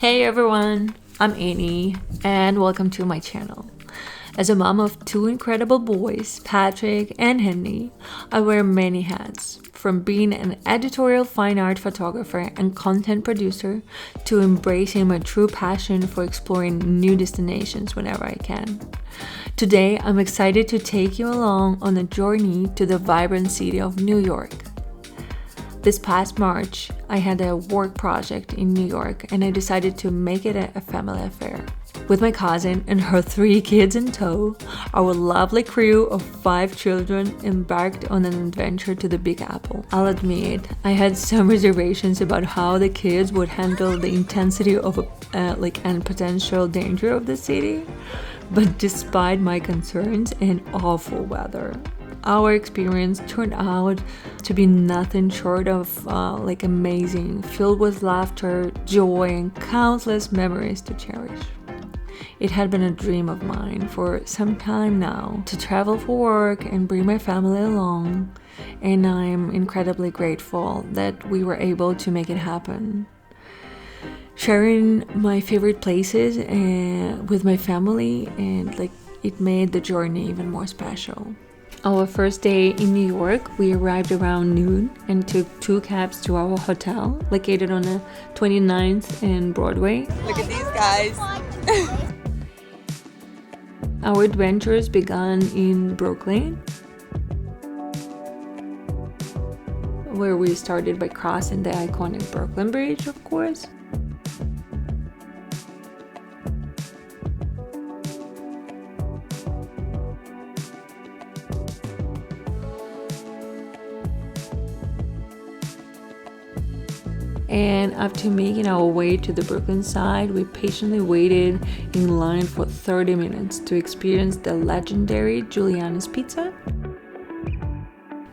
Hey everyone, I'm Annie and welcome to my channel. As a mom of two incredible boys, Patrick and Henry, I wear many hats, from being an editorial fine art photographer and content producer to embracing my true passion for exploring new destinations whenever I can. Today, I'm excited to take you along on a journey to the vibrant city of New York. This past March, I had a work project in New York and I decided to make it a family affair. With my cousin and her 3 kids in tow, our lovely crew of 5 children embarked on an adventure to the Big Apple. I'll admit, I had some reservations about how the kids would handle the intensity of and potential danger of the city, but despite my concerns and awful weather, our experience turned out to be nothing short of amazing, filled with laughter, joy, and countless memories to cherish. It had been a dream of mine for some time now to travel for work and bring my family along, and I'm incredibly grateful that we were able to make it happen. Sharing my favorite places with my family, and it made the journey even more special. Our first day in New York, we arrived around noon and took 2 cabs to our hotel located on the 29th and Broadway. Look at these guys. Our adventures began in Brooklyn, where we started by crossing the iconic Brooklyn Bridge, of course. And after making our way to the Brooklyn side, we patiently waited in line for 30 minutes to experience the legendary Giuliana's Pizza.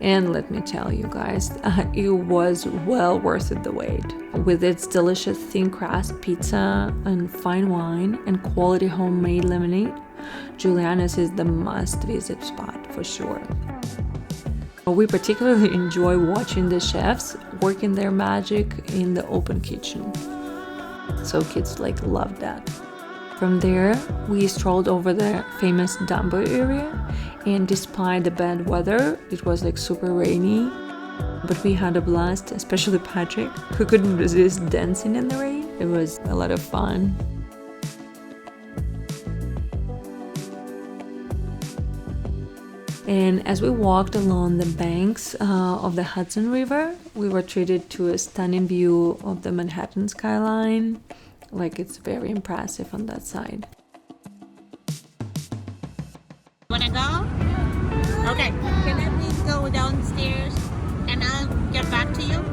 And let me tell you guys, it was well worth the wait. With its delicious thin crust pizza and fine wine and quality homemade lemonade, Giuliana's is the must-visit spot for sure. We particularly enjoy watching the chefs working their magic in the open kitchen. So kids loved that. From there, we strolled over the famous Dumbo area, and despite the bad weather, it was super rainy, but we had a blast, especially Patrick, who couldn't resist dancing in the rain. It was a lot of fun. And as we walked along the banks of the Hudson River, we were treated to a stunning view of the Manhattan skyline. It's very impressive on that side. Wanna go? Okay, can I please go downstairs and I'll get back to you?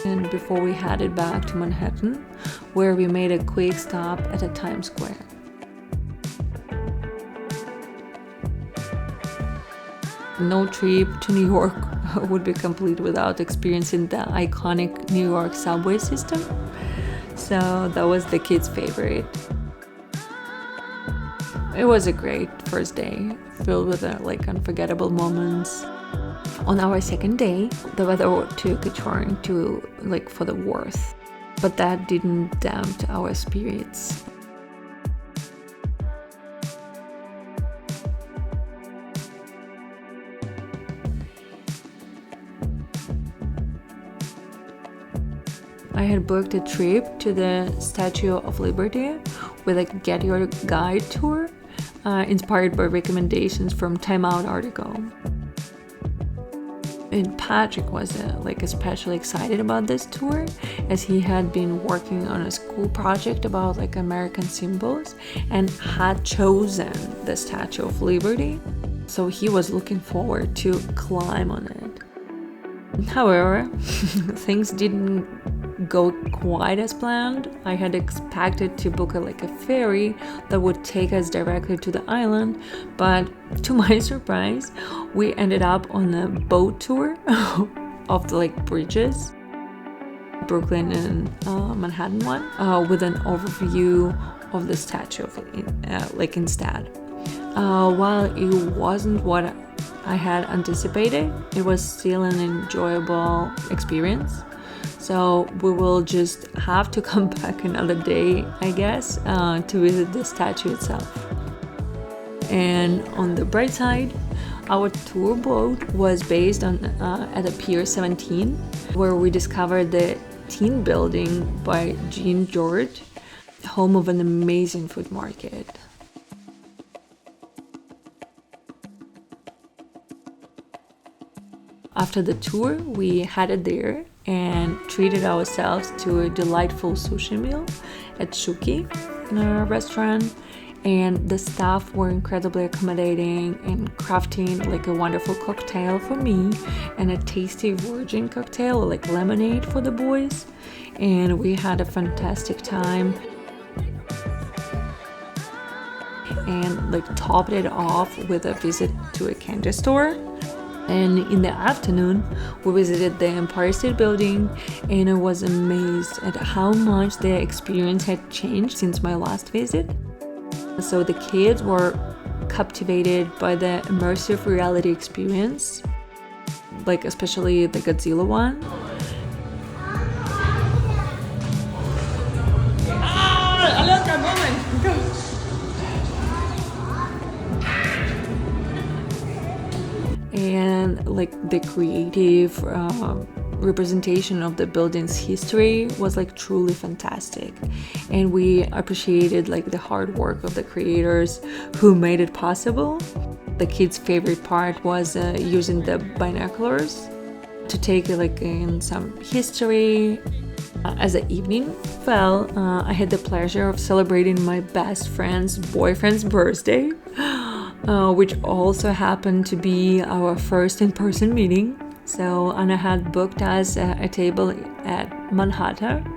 And before we headed back to Manhattan, where we made a quick stop at a Times Square. No trip to New York would be complete without experiencing the iconic New York subway system. So that was the kids' favorite. It was a great first day, filled with unforgettable moments. On our second day, the weather took a turn to for the worse, but that didn't damp our spirits. I had booked a trip to the Statue of Liberty with a Get Your Guide tour, inspired by recommendations from Time Out article. And Patrick was especially excited about this tour, as he had been working on a school project about American symbols and had chosen the Statue of Liberty, so he was looking forward to climb on it. However, things didn't go quite as planned. I had expected to book a ferry that would take us directly to the island, but to my surprise, we ended up on a boat tour of the bridges, Brooklyn and Manhattan one, with an overview of the statue instead. While it wasn't what I had anticipated. It was still an enjoyable experience. So we will just have to come back another day, I guess, to visit the statue itself. And on the bright side, our tour boat was based on at the Pier 17, where we discovered the Teen Building by Jean George, home of an amazing food market. After the tour, we headed there and treated ourselves to a delightful sushi meal at Shuki, in a restaurant. And the staff were incredibly accommodating and crafting like a wonderful cocktail for me and a tasty virgin cocktail like lemonade for the boys. And we had a fantastic time. And like topped it off with a visit to a candy store. And in the afternoon, we visited the Empire State Building, and I was amazed at how much the experience had changed since my last visit. So the kids were captivated by the immersive reality experience, like especially the Godzilla one. Alondra, moment! Go! And like the creative representation of the building's history was like truly fantastic, and we appreciated like the hard work of the creators who made it possible. The kids' favorite part was using the binoculars to take like in some history. As the evening fell, I had the pleasure of celebrating my best friend's boyfriend's birthday, which also happened to be our first in-person meeting. So Anna had booked us a table at Manhattan.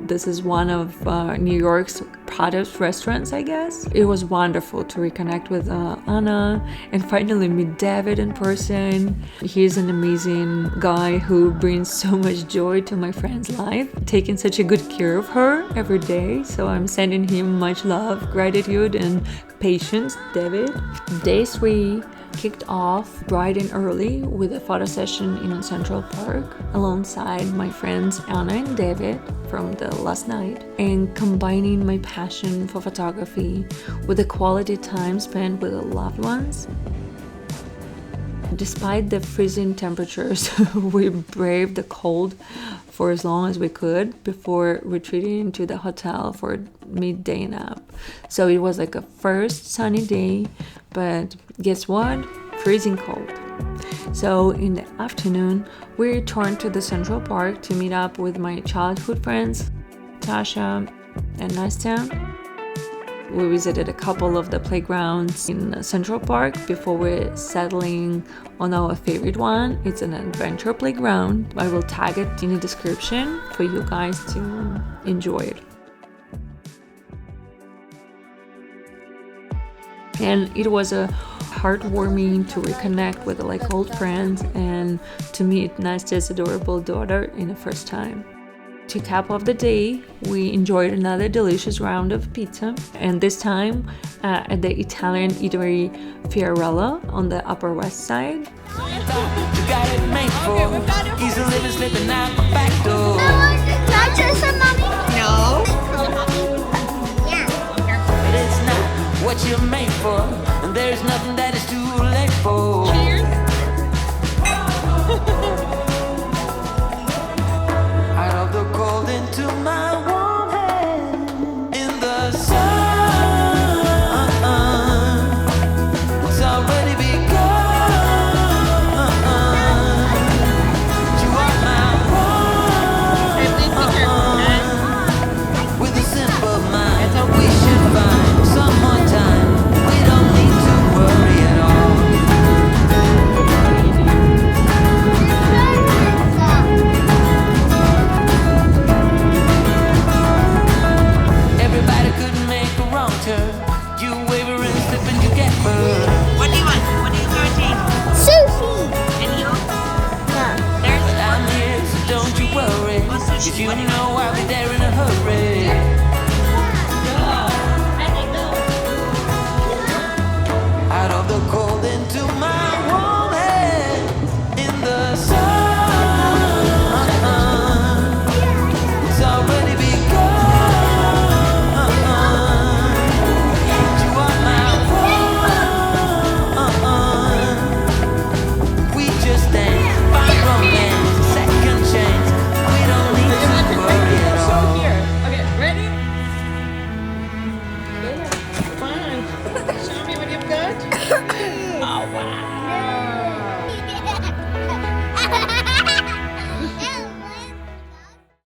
This is one of New York's proudest restaurants, I guess. It was wonderful to reconnect with Anna and finally meet David in person. He's an amazing guy who brings so much joy to my friend's life, taking such a good care of her every day. So I'm sending him much love, gratitude, and patience, David. Day 3 kicked off bright and early with a photo session in Central Park alongside my friends Anna and David from the last night, and combining my passion for photography with the quality time spent with the loved ones. Despite the freezing temperatures, we braved the cold for as long as we could before retreating to the hotel for a midday nap. So it was like a first sunny day, but guess what? Freezing cold. So in the afternoon, we returned to the Central Park to meet up with my childhood friends, Tasha and Nastya. We visited a couple of the playgrounds in Central Park before we're settling on our favorite one. It's an adventure playground. I will tag it in the description for you guys to enjoy it. And it was a heartwarming to reconnect with like old friends and to meet Nastya's adorable daughter in the first time. To cap off the day, we enjoyed another delicious round of pizza, and this time at the Italian eatery Fiorella on the Upper West Side. What you're made for, and there's nothing that is too late for. Cheers. Out of the cold into my warm hand, in the sun, it's already begun. You are my one, with a simple mind, we should find someone time. We don't need to worry at all. Everybody couldn't make a wrong turn. You waver and slip and you get burned. What do you want? What are you going to take? Sushi! And you? Yeah. There's But I'm here, so don't you worry. Oh, sushi. If you What do you know I'll be there